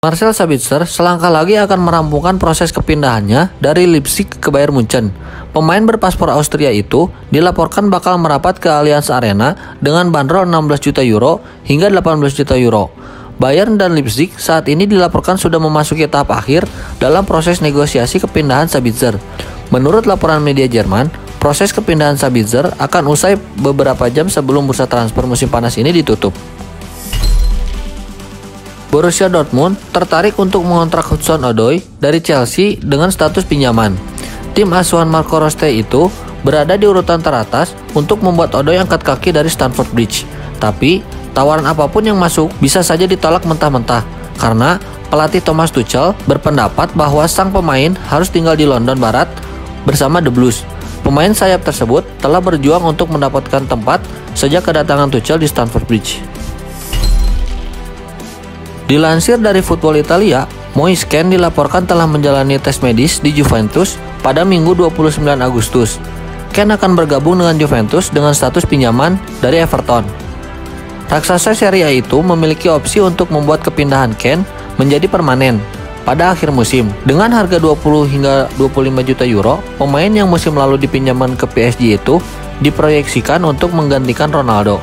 Marcel Sabitzer selangkah lagi akan merampungkan proses kepindahannya dari Leipzig ke Bayern Munchen. Pemain berpaspor Austria itu dilaporkan bakal merapat ke Allianz Arena dengan bandrol 16 juta euro hingga 18 juta euro. Bayern dan Leipzig saat ini dilaporkan sudah memasuki tahap akhir dalam proses negosiasi kepindahan Sabitzer. Menurut laporan media Jerman, proses kepindahan Sabitzer akan usai beberapa jam sebelum bursa transfer musim panas ini ditutup. Borussia Dortmund tertarik untuk mengontrak Hudson-Odoi dari Chelsea dengan status pinjaman. Tim asuhan Marco Rose itu berada di urutan teratas untuk membuat Odoi angkat kaki dari Stamford Bridge. Tapi, tawaran apapun yang masuk bisa saja ditolak mentah-mentah karena pelatih Thomas Tuchel berpendapat bahwa sang pemain harus tinggal di London Barat bersama The Blues. Pemain sayap tersebut telah berjuang untuk mendapatkan tempat sejak kedatangan Tuchel di Stamford Bridge. Dilansir dari Football Italia, Moise Kean dilaporkan telah menjalani tes medis di Juventus pada Minggu 29 Agustus. Kean akan bergabung dengan Juventus dengan status pinjaman dari Everton. Raksasa Serie A itu memiliki opsi untuk membuat kepindahan Kean menjadi permanen pada akhir musim. Dengan harga 20 hingga 25 juta euro, pemain yang musim lalu dipinjaman ke PSG itu diproyeksikan untuk menggantikan Ronaldo.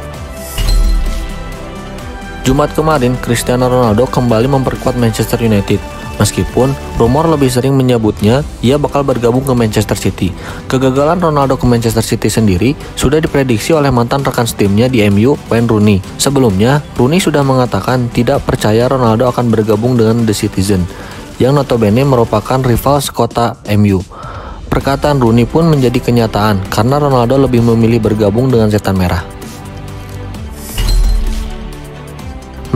Jumat kemarin, Cristiano Ronaldo kembali memperkuat Manchester United. Meskipun rumor lebih sering menyebutnya ia bakal bergabung ke Manchester City. Kegagalan Ronaldo ke Manchester City sendiri sudah diprediksi oleh mantan rekan setimnya di MU, Wayne Rooney. Sebelumnya, Rooney sudah mengatakan tidak percaya Ronaldo akan bergabung dengan The Citizen, yang notabene merupakan rival sekota MU. Perkataan Rooney pun menjadi kenyataan karena Ronaldo lebih memilih bergabung dengan Setan Merah.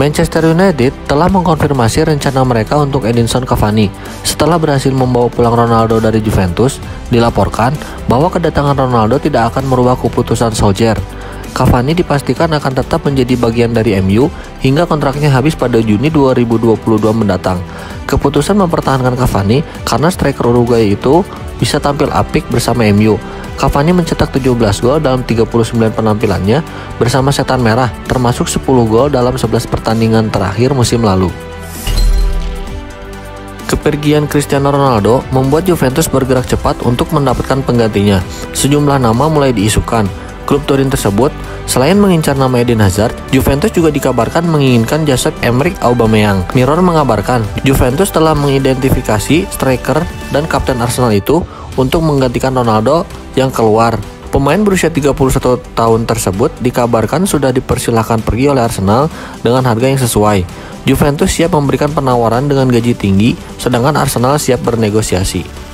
Manchester United telah mengkonfirmasi rencana mereka untuk Edinson Cavani. Setelah berhasil membawa pulang Ronaldo dari Juventus, dilaporkan bahwa kedatangan Ronaldo tidak akan merubah keputusan Solskjaer. Cavani dipastikan akan tetap menjadi bagian dari MU hingga kontraknya habis pada Juni 2022 mendatang. Keputusan mempertahankan Cavani karena striker Uruguay itu bisa tampil apik bersama MU. Cavani mencetak 17 gol dalam 39 penampilannya bersama Setan Merah, termasuk 10 gol dalam 11 pertandingan terakhir musim lalu. Kepergian Cristiano Ronaldo membuat Juventus bergerak cepat untuk mendapatkan penggantinya. Sejumlah nama mulai diisukan. Klub Turin tersebut, selain mengincar nama Eden Hazard, Juventus juga dikabarkan menginginkan jasa Emerick Aubameyang. Mirror mengabarkan, Juventus telah mengidentifikasi striker dan kapten Arsenal itu untuk menggantikan Ronaldo yang keluar. Pemain berusia 31 tahun tersebut dikabarkan sudah dipersilahkan pergi oleh Arsenal dengan harga yang sesuai. Juventus siap memberikan penawaran dengan gaji tinggi, sedangkan Arsenal siap bernegosiasi.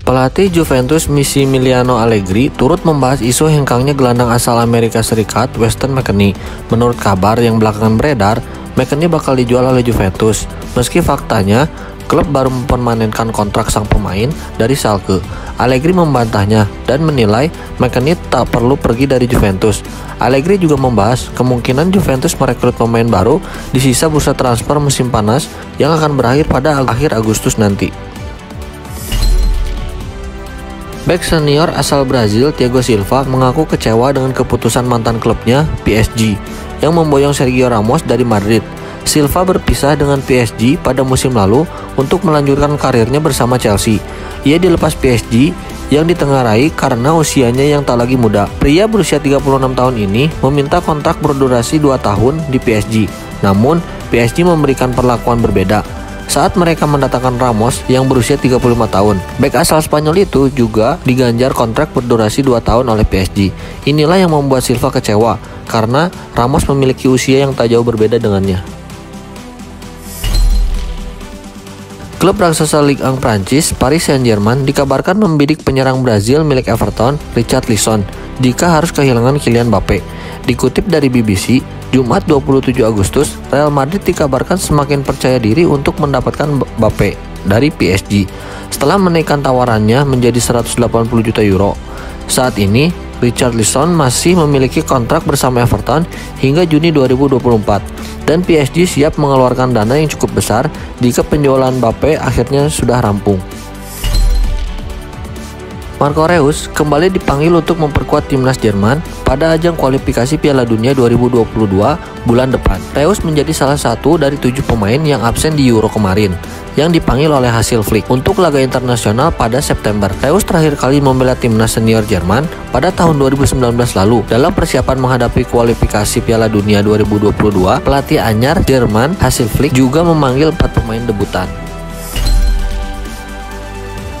Pelatih Juventus Massimiliano Allegri turut membahas isu hengkangnya gelandang asal Amerika Serikat Weston McKennie. Menurut kabar yang belakangan beredar, McKennie bakal dijual oleh Juventus. Meski faktanya, klub baru mempermanenkan kontrak sang pemain dari Schalke. Allegri membantahnya dan menilai McKennie tak perlu pergi dari Juventus. Allegri juga membahas kemungkinan Juventus merekrut pemain baru di sisa bursa transfer musim panas yang akan berakhir pada akhir Agustus nanti. Bek senior asal Brazil Thiago Silva mengaku kecewa dengan keputusan mantan klubnya PSG yang memboyong Sergio Ramos dari Madrid. Silva berpisah dengan PSG pada musim lalu untuk melanjutkan karirnya bersama Chelsea. Ia dilepas PSG yang ditengarai karena usianya yang tak lagi muda. Pria berusia 36 tahun ini meminta kontrak berdurasi 2 tahun di PSG. Namun, PSG memberikan perlakuan berbeda saat mereka mendatangkan Ramos yang berusia 35 tahun. Bek asal Spanyol itu juga diganjar kontrak berdurasi 2 tahun oleh PSG. Inilah yang membuat Silva kecewa karena Ramos memiliki usia yang tak jauh berbeda dengannya. Klub raksasa Ligue 1 Prancis, Paris Saint-Germain, dikabarkan membidik penyerang Brazil milik Everton, Richarlison, jika harus kehilangan Kylian Mbappe. Dikutip dari BBC, Jumat 27 Agustus, Real Madrid dikabarkan semakin percaya diri untuk mendapatkan Mbappe dari PSG setelah menaikkan tawarannya menjadi 180 juta euro. Saat ini, Richarlison masih memiliki kontrak bersama Everton hingga Juni 2024 dan PSG siap mengeluarkan dana yang cukup besar jika penjualan Mbappe akhirnya sudah rampung. Marco Reus kembali dipanggil untuk memperkuat timnas Jerman pada ajang kualifikasi Piala Dunia 2022 bulan depan. Reus menjadi salah satu dari 7 pemain yang absen di Euro kemarin yang dipanggil oleh hasil Flick untuk laga internasional pada September. Reus terakhir kali membela timnas senior Jerman pada tahun 2019 lalu. Dalam persiapan menghadapi kualifikasi Piala Dunia 2022, pelatih anyar Jerman hasil Flick juga memanggil 4 pemain debutan.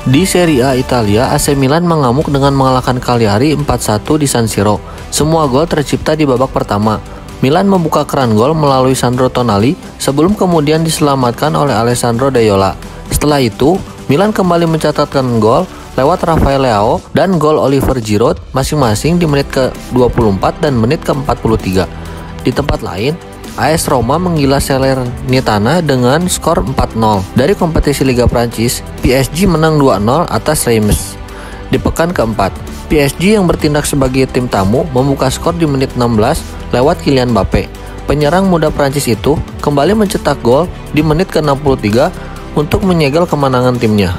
Di Serie A Italia, AC Milan mengamuk dengan mengalahkan Cagliari 4-1 di San Siro. Semua gol tercipta di babak pertama. Milan membuka keran gol melalui Sandro Tonali sebelum kemudian diselamatkan oleh Alessandro Daiola. Setelah itu, Milan kembali mencatatkan gol lewat Rafael Leao dan gol Oliver Giroud masing-masing di menit ke-24 dan menit ke-43. Di tempat lain, AS Roma menggilas Salernitana dengan skor 4-0. Dari kompetisi Liga Prancis, PSG menang 2-0 atas Reims. Di pekan keempat, PSG yang bertindak sebagai tim tamu membuka skor di menit 16 lewat Kylian Mbappe. Penyerang muda Prancis itu kembali mencetak gol di menit ke-63 untuk menyegel kemenangan timnya.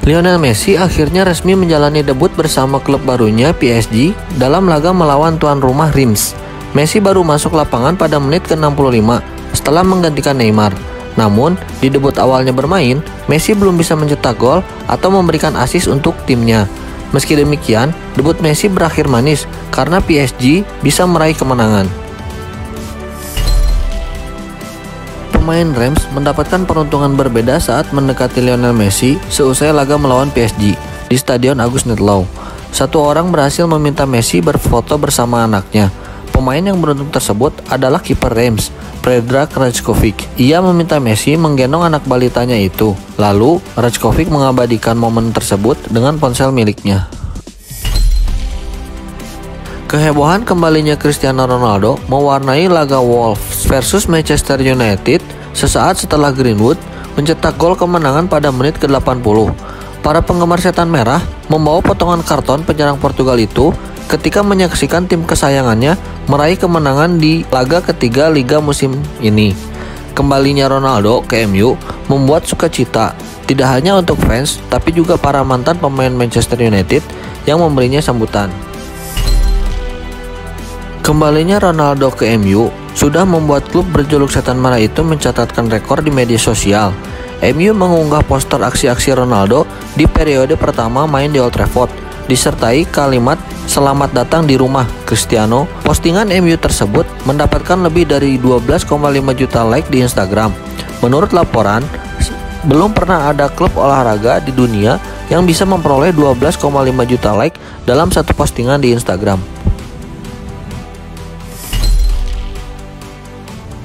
Lionel Messi akhirnya resmi menjalani debut bersama klub barunya PSG dalam laga melawan tuan rumah Reims. Messi baru masuk lapangan pada menit ke-65 setelah menggantikan Neymar. Namun, di debut awalnya bermain, Messi belum bisa mencetak gol atau memberikan assist untuk timnya. Meski demikian, debut Messi berakhir manis karena PSG bisa meraih kemenangan. Pemain Reims mendapatkan peruntungan berbeda saat mendekati Lionel Messi seusai laga melawan PSG di Stadion Agus Nurlou. Satu orang berhasil meminta Messi berfoto bersama anaknya. Pemain yang beruntung tersebut adalah kiper Reims, Predrag Rajkovic. Ia meminta Messi menggendong anak balitanya itu. Lalu, Rajkovic mengabadikan momen tersebut dengan ponsel miliknya. Kehebohan kembalinya Cristiano Ronaldo mewarnai laga Wolves versus Manchester United sesaat setelah Greenwood mencetak gol kemenangan pada menit ke-80. Para penggemar setan merah membawa potongan karton penyerang Portugal itu ketika menyaksikan tim kesayangannya meraih kemenangan di laga ketiga Liga musim ini. Kembalinya Ronaldo ke MU membuat sukacita tidak hanya untuk fans tapi juga para mantan pemain Manchester United yang memberinya sambutan. Kembalinya Ronaldo ke MU sudah membuat klub berjuluk setan merah itu mencatatkan rekor di media sosial. MU mengunggah poster aksi-aksi Ronaldo di periode pertama main di Old Trafford, disertai kalimat "Selamat datang di rumah, Cristiano". Postingan MU tersebut mendapatkan lebih dari 12,5 juta like di Instagram. Menurut laporan, belum pernah ada klub olahraga di dunia yang bisa memperoleh 12,5 juta like dalam satu postingan di Instagram.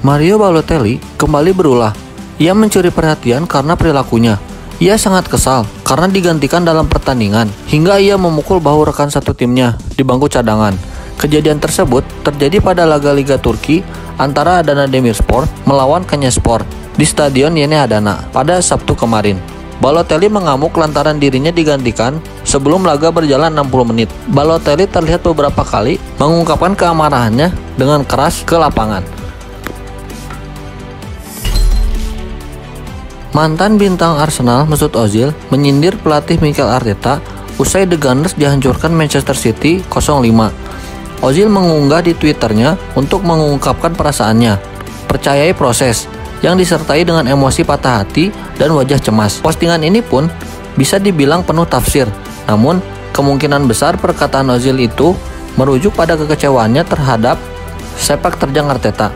Mario Balotelli kembali berulah. Ia mencuri perhatian karena perilakunya. Ia sangat kesal karena digantikan dalam pertandingan hingga ia memukul bahu rekan satu timnya di bangku cadangan. Kejadian tersebut terjadi pada laga Liga Turki antara Adana Demirspor melawan Konyaspor di Stadion Yeni Adana pada Sabtu kemarin. Balotelli mengamuk lantaran dirinya digantikan sebelum laga berjalan 60 menit. Balotelli terlihat beberapa kali mengungkapkan keamarahannya dengan keras ke lapangan. Mantan bintang Arsenal Mesut Ozil menyindir pelatih Mikel Arteta usai The Gunners dihancurkan Manchester City 0-5. Ozil mengunggah di Twitternya untuk mengungkapkan perasaannya. Percayai proses, yang disertai dengan emosi patah hati dan wajah cemas. Postingan ini pun bisa dibilang penuh tafsir, namun kemungkinan besar perkataan Ozil itu merujuk pada kekecewaannya terhadap sepak terjang Arteta.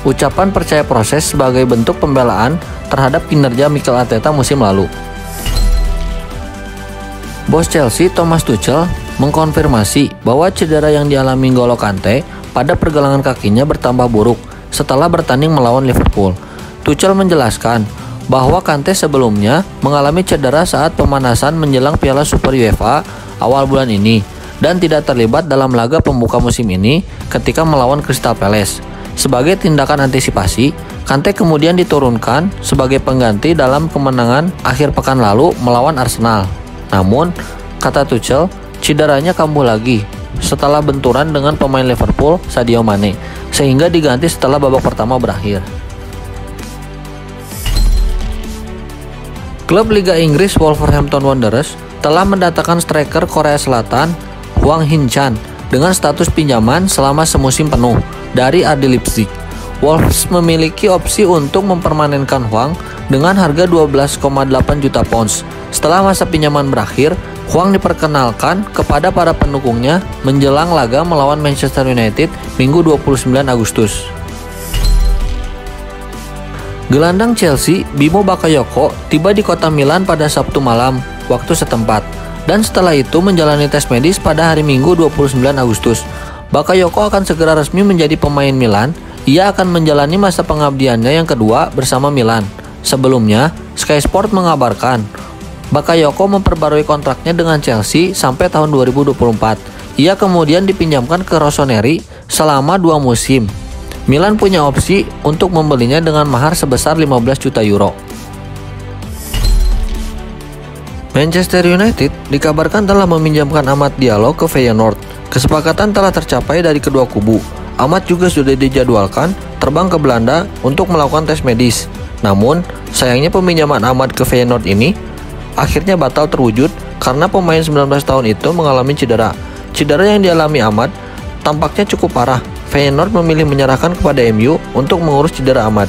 Ucapan percaya proses sebagai bentuk pembelaan terhadap kinerja Mikel Arteta musim lalu. Bos Chelsea Thomas Tuchel mengkonfirmasi bahwa cedera yang dialami N'Golo Kante pada pergelangan kakinya bertambah buruk setelah bertanding melawan Liverpool. Tuchel menjelaskan bahwa Kante sebelumnya mengalami cedera saat pemanasan menjelang Piala Super UEFA awal bulan ini dan tidak terlibat dalam laga pembuka musim ini ketika melawan Crystal Palace. Sebagai tindakan antisipasi, Kante kemudian diturunkan sebagai pengganti dalam kemenangan akhir pekan lalu melawan Arsenal. Namun, kata Tuchel, cederanya kambuh lagi setelah benturan dengan pemain Liverpool Sadio Mane, sehingga diganti setelah babak pertama berakhir. Klub Liga Inggris Wolverhampton Wanderers telah mendatangkan striker Korea Selatan Hwang Hin-chan dengan status pinjaman selama semusim penuh dari RB Leipzig. Wolves memiliki opsi untuk mempermanenkan Hwang dengan harga 12,8 juta pounds. Setelah masa pinjaman berakhir, Hwang diperkenalkan kepada para pendukungnya menjelang laga melawan Manchester United Minggu 29 Agustus. Gelandang Chelsea Bimo Bakayoko tiba di kota Milan pada Sabtu malam waktu setempat, dan setelah itu menjalani tes medis pada hari Minggu 29 Agustus. Bakayoko akan segera resmi menjadi pemain Milan. Ia akan menjalani masa pengabdiannya yang kedua bersama Milan. Sebelumnya, Sky Sport mengabarkan Bakayoko memperbarui kontraknya dengan Chelsea sampai tahun 2024. Ia kemudian dipinjamkan ke Rossoneri selama 2 musim. Milan punya opsi untuk membelinya dengan mahar sebesar 15 juta euro. Manchester United dikabarkan telah meminjamkan Amad Diallo ke Feyenoord. Kesepakatan telah tercapai dari kedua kubu. Amad juga sudah dijadwalkan terbang ke Belanda untuk melakukan tes medis. Namun, sayangnya peminjaman Amad ke Feyenoord ini akhirnya batal terwujud karena pemain 19 tahun itu mengalami cedera. Cedera yang dialami Amad tampaknya cukup parah. Feyenoord memilih menyerahkan kepada MU untuk mengurus cedera Amad.